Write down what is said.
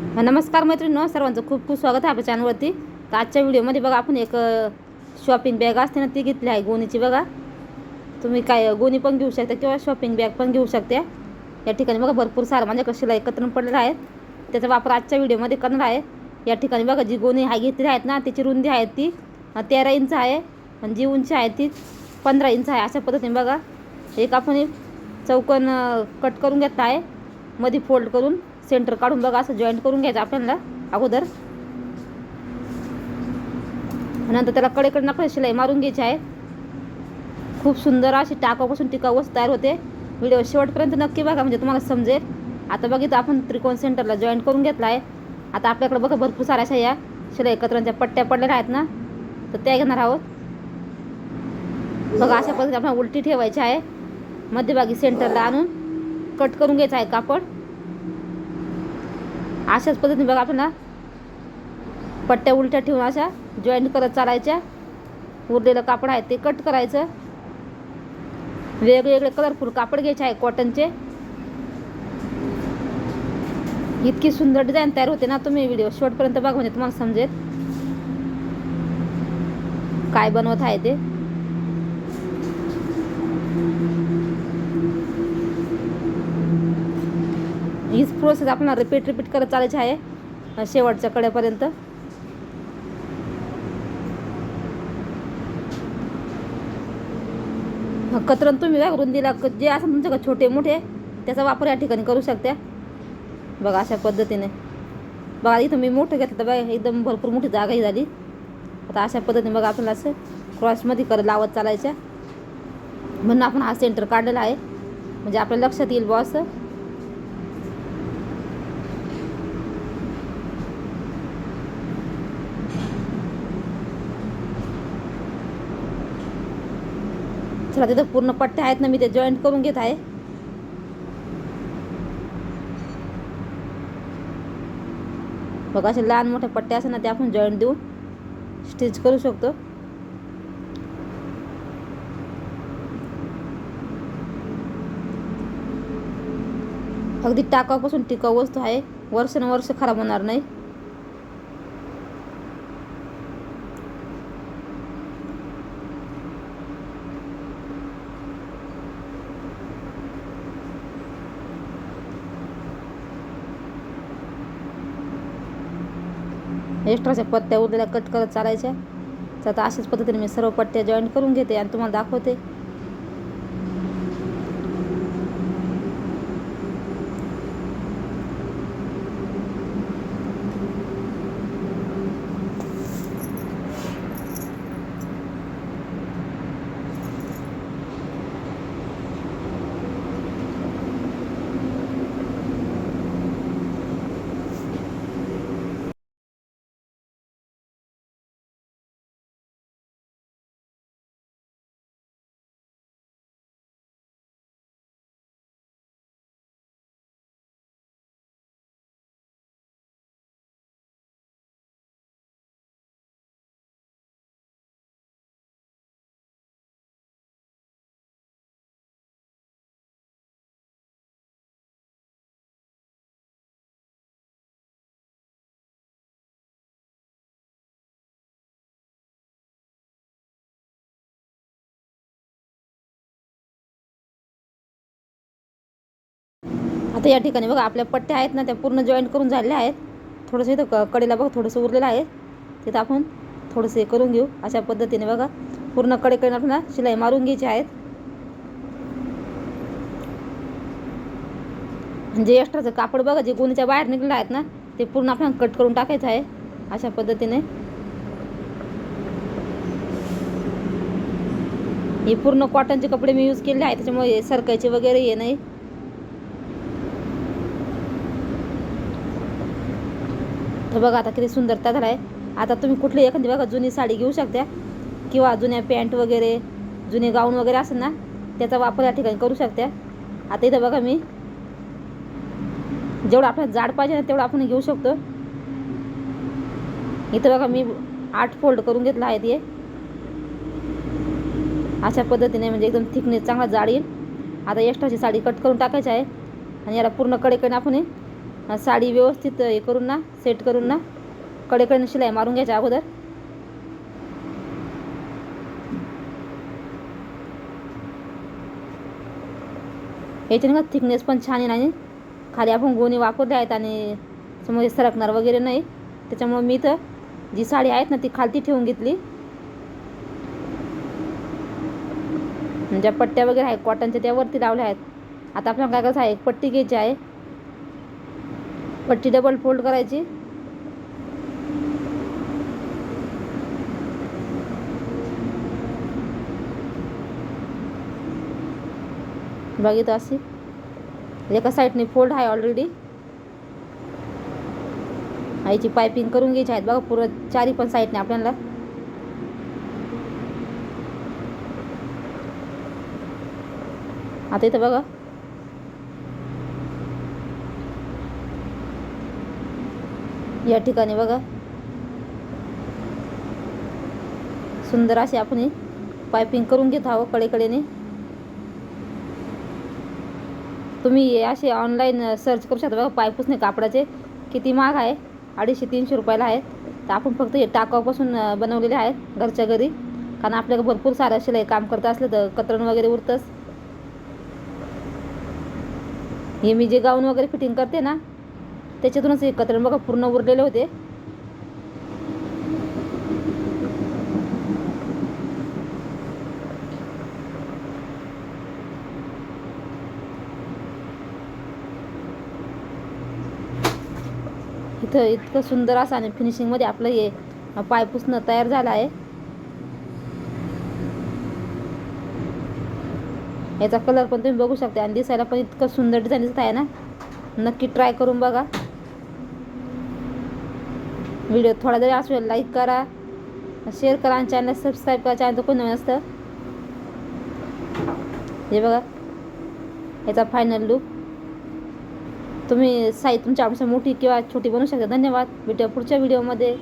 नमस्कार मैत्रिणींनो, सर्वांचं खूप खूप स्वागत आहे आपल्या चॅनलवरती. तर आजच्या व्हिडिओमध्ये बघा आपण एक शॉपिंग बॅग असते ना ती घेतली आहे गोणीची. बघा तुम्ही काय गोणी पण घेऊ शकता किंवा शॉपिंग बॅग पण घेऊ शकता. या ठिकाणी बघा भरपूर सारं माझ्याकडे शिलाई कतरून पडलेलं आहे, त्याचा वापर आजच्या व्हिडिओमध्ये करणार आहे. या ठिकाणी बघा जी गोणी आहे घेतली आहेत ना त्याची रुंदी आहे ती 13 इंच आहे आणि जी उंची आहे ती 15 इंच आहे. अशा पद्धतीने बघा एक आपण चौकोन कट करून घेतला आहे, मध्ये फोल्ड करून सेंटर काढून बघा असं जॉईंट करून घ्यायचं आपल्याला अगोदर. नंतर त्याला कडेकडून आपल्याला शिलाई मारून घ्यायची आहे. खूप सुंदर अशी टाकापासून टिकाऊ वस्तू तयार होते. व्हिडिओ शेवटपर्यंत नक्की बघा म्हणजे तुम्हाला समजेल. आता बघितलं आपण त्रिकोण सेंटरला जॉईंट करून घेतला आहे. आता आपल्याकडे बघा भरपूर साऱ्या अशा या शिलाई कतरांच्या पट्ट्या पडलेल्या आहेत ना, तर त्या घेणार आहोत. बघा अशा पद्धतीने आपल्याला उलटी ठेवायची आहे, मध्यभागी सेंटरला आणून कट करून घ्यायचं आहे कापड. अशाच पद्धतीने बघा आपल्याला पट्ट्या उलट्या ठेवून अशा जॉईंट करत चालायच्या. उरलेलं कापड आहे ते कट करायचं. वेगवेगळे कलरफुल कापड घ्यायचे आहे कॉटनचे. इतकी सुंदर डिझाईन तयार होते ना, तुम्ही व्हिडिओ शेवटपर्यंत बघा म्हणजे तुम्हाला समजेल काय बनवत आहे ते. हीच प्रोसेस आपल्याला रिपीट करत चालायची आहे शेवटच्या कडेपर्यंत. कतरण तुम्ही बघा रुंदीला जे असं तुमच्याकडे छोटे मोठे त्याचा वापर या ठिकाणी करू शकता. बघा अशा पद्धतीने बघा इथं मी मोठं घेतलं तर बघा एकदम भरपूर मोठी जागाही झाली. आता अशा पद्धतीने बघा आपल्याला असं क्रॉसमध्ये लावत चालायच्या. म्हणून आपण हा सेंटर काढलेला आहे म्हणजे आपल्या लक्षात येईल बॉ असं. चला तिथं पूर्ण पट्ट्या आहेत ना, मी ते जॉईंट करून घेत आहे. बघा अशा लहान मोठ्या पट्ट्या असतात ना ते आपण जॉईंट देऊन स्टिच करू शकतो. अगदी टाकापासून टिकाऊ वस्तू आहे, वर्षानुवर्ष खराब होणार नाही. एक्स्ट्राच्या पट्ट्या उरलेल्या कट करत चालायच्या. तर आता अशाच पद्धतीने मी सर्व पट्ट्या जॉईंट करून घेते आणि तुम्हाला दाखवते. आता या ठिकाणी बघा आपल्या पट्ट्या आहेत ना त्या पूर्ण जॉईंट करून झालेल्या आहेत. थोडंसं इथं कडेला बघा थोडंसं उरलेलं आहे, तिथं आपण थोडंसं हे करून घेऊ. अशा पद्धतीने बघा पूर्ण कडेकडे आपल्याला शिलाई मारून घ्यायची आहेत. जे एक्स्ट्राचं कापड बघा जे गोणीच्या बाहेर निघलेलं आहेत ना ते पूर्ण आपल्याला कट करून टाकायचं आहे. अशा पद्धतीने हे पूर्ण कॉटनचे कपडे मी यूज केले आहे, त्याच्यामुळे सरकायचे वगैरे हे नाही. तर बघा आता किती सुंदरता झाला आहे. आता तुम्ही कुठली एखादी बघा जुनी साडी घेऊ शकता किंवा जुन्या पॅन्ट वगैरे जुने गाऊन वगैरे असेल ना त्याचा वापर या ठिकाणी करू शकता. आता इथं बघा मी जेवढं आपल्याला जाड पाहिजे ना तेवढं आपण घेऊ शकतो. इथं बघा मी 8 फोल्ड करून घेतला आहे ते. अशा पद्धतीने म्हणजे एकदम थिकनेस चांगला जाड येईल. आता एक्स्ट्राची साडी कट करून टाकायची आहे आणि याला पूर्ण कडेकडे आपण साडी व्यवस्थित हे करून ना सेट करून ना कडेकडे शिलाई मारून घ्यायच्या अगोदर. याच्याने का थिकनेस पण छान आहे आणि खाली आपण गोणी वापरले आहेत आणि समोर सरकणार वगैरे नाही. त्याच्यामुळे मी तर जी साडी आहेत ना ती खालती ठेवून घेतली. ज्या पट्ट्या वगैरे आहेत कॉटनच्या त्या वरती लावल्या आहेत. आता आपल्याला काय करायचं आहे, एक पट्टी घ्यायची आहे. पट्टी डबल फोल्ड करायची. बघितलं अशी एका साईडने फोल्ड आहे ऑलरेडी. याची पायपिंग करून घ्यायची आहेत बघा पुरं चारी पण साईडने आपल्याला. आता इथं बघा या ठिकाणी बघा सुंदर अशी आपण पायपिंग करून घेत आहोत कडेकडेने. तुम्ही असे ऑनलाईन सर्च करू शकता बघा पायपुसणे कापडाचे किती महाग आहे, 250-300 रुपयाला आहेत. तर आपण फक्त हे टाकावापासून बनवलेले आहेत घरच्या घरी. कारण आपल्याला भरपूर सारं शिलाई काम करत असलं तर कतरण वगैरे उरतंच. हे मी जे गाऊन वगैरे फिटिंग करते ना त्याच्यातूनच हे कतरण बघा पूर्ण उरलेले होते. इथं इतकं सुंदर असं आणि फिनिशिंगमध्ये आपलं हे पायपुसणं तयार झालं आहे. याचा कलर पण तुम्ही बघू शकता आणि दिसायला पण इतकं सुंदर डिझाईन दिसत आहे ना. नक्की ट्राय करून बघा. व्हिडिओ थोडा जरी असेल लाईक करा, शेअर करा आणि चॅनल सबस्क्राईब करा. चॅनल तर कोण नवीन असतं. हे बघा याचा फायनल लुक. तुम्ही साईज तुमच्या आवडीनुसार मोठी किंवा छोटी बनवू शकता. धन्यवाद. भेटूया पुढच्या व्हिडिओमध्ये.